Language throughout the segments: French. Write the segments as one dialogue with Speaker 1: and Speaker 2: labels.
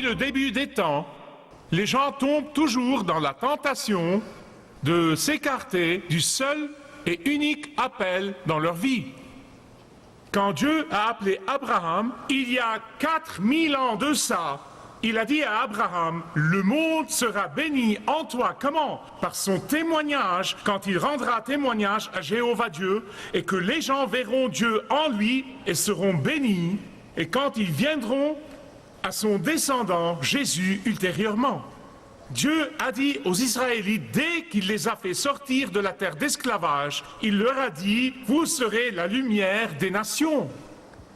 Speaker 1: le début des temps, les gens tombent toujours dans la tentation de s'écarter du seul et unique appel dans leur vie. Quand Dieu a appelé Abraham, il y a 4000 ans de ça, il a dit à Abraham, le monde sera béni en toi. Comment? Par son témoignage, quand il rendra témoignage à Jéhovah Dieu, et que les gens verront Dieu en lui et seront bénis, et quand ils viendront à son descendant, Jésus, ultérieurement. Dieu a dit aux Israélites, dès qu'il les a fait sortir de la terre d'esclavage, il leur a dit, vous serez la lumière des nations.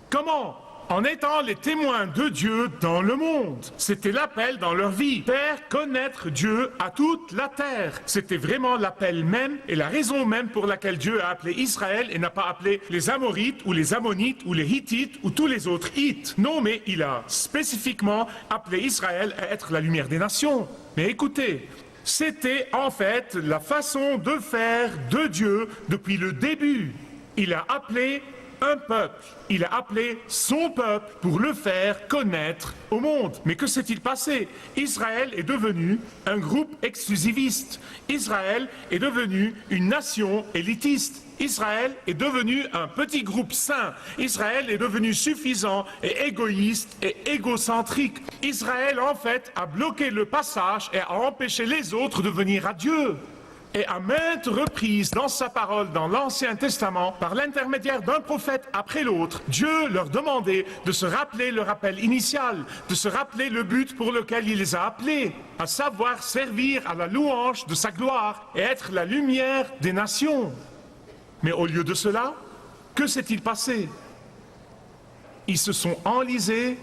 Speaker 1: Comment? En étant les témoins de Dieu dans le monde. C'était l'appel dans leur vie. Faire connaître Dieu à toute la terre. C'était vraiment l'appel même et la raison même pour laquelle Dieu a appelé Israël et n'a pas appelé les Amorites ou les Ammonites ou les Hittites ou tous les autres Hittes. Non, mais il a spécifiquement appelé Israël à être la lumière des nations. Mais écoutez, c'était en fait la façon de faire de Dieu depuis le début. Il a appelé un peuple, il a appelé son peuple pour le faire connaître au monde. Mais que s'est-il passé? Israël est devenu un groupe exclusiviste. Israël est devenu une nation élitiste. Israël est devenu un petit groupe sain. Israël est devenu suffisant et égoïste et égocentrique. Israël, en fait, a bloqué le passage et a empêché les autres de venir à Dieu. Et à maintes reprises dans sa parole dans l'Ancien Testament, par l'intermédiaire d'un prophète après l'autre, Dieu leur demandait de se rappeler leur appel initial, de se rappeler le but pour lequel il les a appelés, à savoir servir à la louange de sa gloire et être la lumière des nations. Mais au lieu de cela, que s'est-il passé? Ils se sont enlisés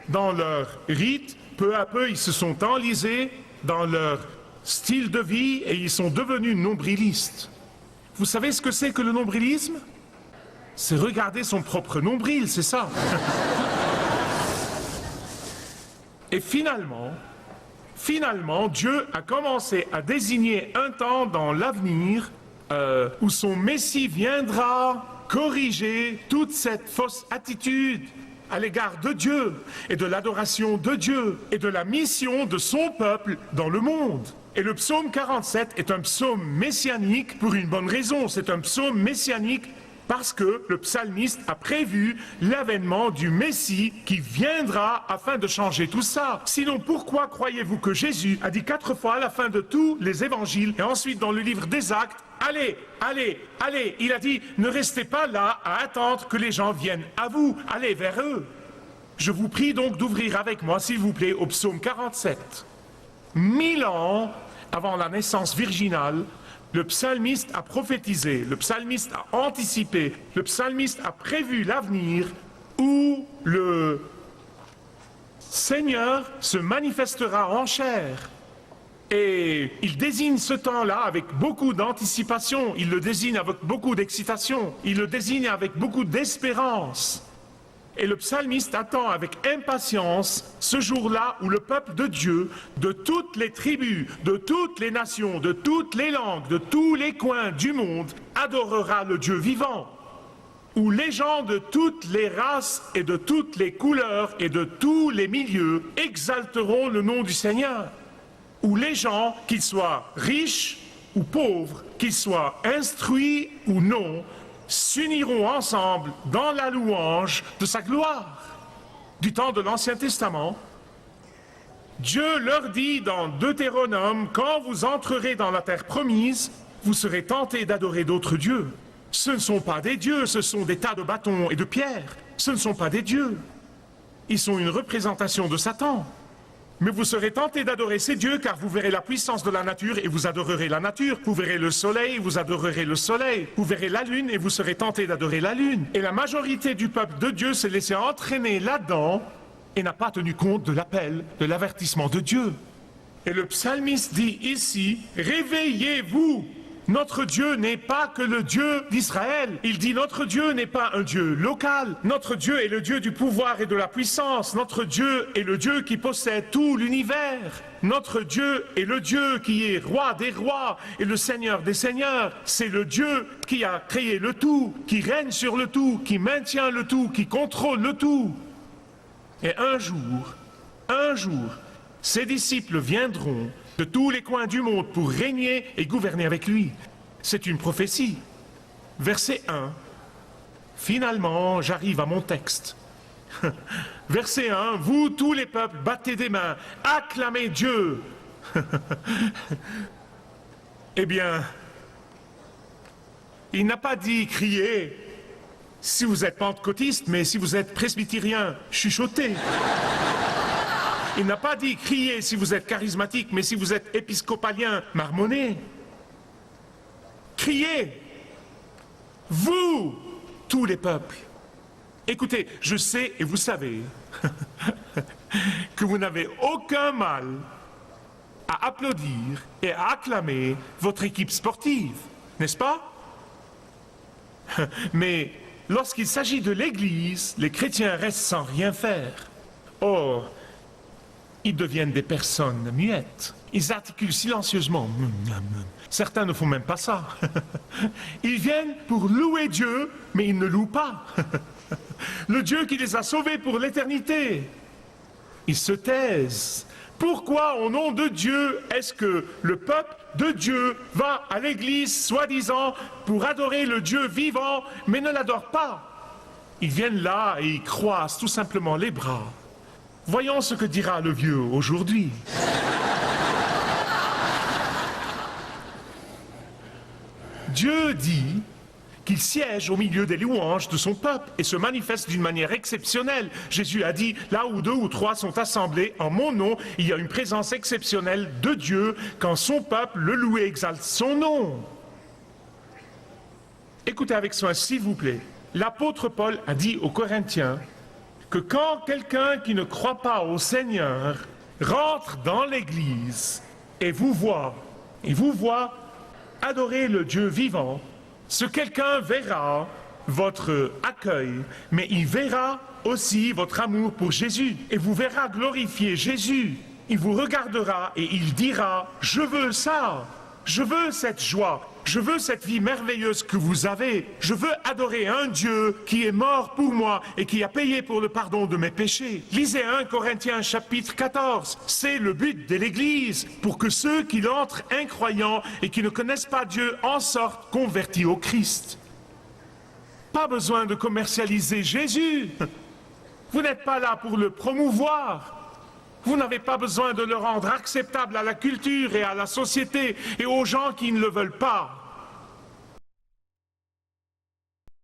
Speaker 1: dans leur rite, peu à peu ils se sont enlisés dans leur style de vie et ils sont devenus nombrilistes. Vous savez ce que c'est que le nombrilisme? C'est regarder son propre nombril, c'est ça. Et finalement, Dieu a commencé à désigner un temps dans l'avenir où son Messie viendra corriger toute cette fausse attitude à l'égard de Dieu et de l'adoration de Dieu et de la mission de son peuple dans le monde. Et le psaume 47 est un psaume messianique pour une bonne raison. C'est un psaume messianique parce que le psalmiste a prévu l'avènement du Messie qui viendra afin de changer tout ça. Sinon, pourquoi croyez-vous que Jésus a dit 4 fois à la fin de tous les évangiles et ensuite dans le livre des Actes, allez, allez, allez, il a dit, ne restez pas là à attendre que les gens viennent à vous, allez vers eux. Je vous prie donc d'ouvrir avec moi, s'il vous plaît, au psaume 47. 1000 ans avant la naissance virginale, le psalmiste a prophétisé, le psalmiste a anticipé, le psalmiste a prévu l'avenir où le Seigneur se manifestera en chair. Et il désigne ce temps-là avec beaucoup d'anticipation, il le désigne avec beaucoup d'excitation, il le désigne avec beaucoup d'espérance. Et le psalmiste attend avec impatience ce jour-là où le peuple de Dieu, de toutes les tribus, de toutes les nations, de toutes les langues, de tous les coins du monde, adorera le Dieu vivant. Où les gens de toutes les races et de toutes les couleurs et de tous les milieux exalteront le nom du Seigneur. Où les gens, qu'ils soient riches ou pauvres, qu'ils soient instruits ou non, s'uniront ensemble dans la louange de sa gloire. Du temps de l'Ancien Testament, Dieu leur dit dans Deutéronome, quand vous entrerez dans la terre promise, vous serez tentés d'adorer d'autres dieux. Ce ne sont pas des dieux, ce sont des tas de bâtons et de pierres. Ce ne sont pas des dieux. Ils sont une représentation de Satan. Mais vous serez tentés d'adorer ces dieux car vous verrez la puissance de la nature et vous adorerez la nature. Vous verrez le soleil, vous adorerez le soleil. Vous verrez la lune et vous serez tentés d'adorer la lune. Et la majorité du peuple de Dieu s'est laissé entraîner là-dedans et n'a pas tenu compte de l'appel, de l'avertissement de Dieu. Et le psalmiste dit ici, réveillez-vous. Notre Dieu n'est pas que le Dieu d'Israël. Il dit notre Dieu n'est pas un Dieu local. Notre Dieu est le Dieu du pouvoir et de la puissance. Notre Dieu est le Dieu qui possède tout l'univers. Notre Dieu est le Dieu qui est roi des rois et le Seigneur des seigneurs. C'est le Dieu qui a créé le tout, qui règne sur le tout, qui maintient le tout, qui contrôle le tout. Et un jour, un jour, ses disciples viendront de tous les coins du monde pour régner et gouverner avec lui. C'est une prophétie. Verset 1. Finalement, j'arrive à mon texte. Verset 1. Vous, tous les peuples, battez des mains, acclamez Dieu. Eh bien, il n'a pas dit crier si vous êtes pentecôtiste, mais si vous êtes presbytérien, chuchotez. Il n'a pas dit crier si vous êtes charismatique, mais si vous êtes épiscopalien, marmonnez. Criez, vous, tous les peuples. Écoutez, je sais et vous savez que vous n'avez aucun mal à applaudir et à acclamer votre équipe sportive, n'est-ce pas? Mais lorsqu'il s'agit de l'Église, les chrétiens restent sans rien faire. Or, ils deviennent des personnes muettes. Ils articulent silencieusement. Certains ne font même pas ça. Ils viennent pour louer Dieu, mais ils ne louent pas. Le Dieu qui les a sauvés pour l'éternité. Ils se taisent. Pourquoi, au nom de Dieu, est-ce que le peuple de Dieu va à l'église, soi-disant, pour adorer le Dieu vivant, mais ne l'adore pas? Ils viennent là et ils croisent tout simplement les bras. Voyons ce que dira le vieux aujourd'hui. Dieu dit qu'il siège au milieu des louanges de son peuple et se manifeste d'une manière exceptionnelle. Jésus a dit, là où 2 ou 3 sont assemblés en mon nom, il y a une présence exceptionnelle de Dieu quand son peuple le loue et exalte son nom. Écoutez avec soin, s'il vous plaît. L'apôtre Paul a dit aux Corinthiens que quand quelqu'un qui ne croit pas au Seigneur rentre dans l'Église et vous voit adorer le Dieu vivant, ce quelqu'un verra votre accueil, mais il verra aussi votre amour pour Jésus et vous verra glorifier Jésus. Il vous regardera et il dira, je veux ça, je veux cette joie, je veux cette vie merveilleuse que vous avez, je veux adorer un Dieu qui est mort pour moi et qui a payé pour le pardon de mes péchés. Lisez 1 Corinthiens chapitre 14, c'est le but de l'Église, pour que ceux qui l'entrent incroyants et qui ne connaissent pas Dieu en sortent convertis au Christ. Pas besoin de commercialiser Jésus. Vous n'êtes pas là pour le promouvoir. Vous n'avez pas besoin de le rendre acceptable à la culture et à la société et aux gens qui ne le veulent pas.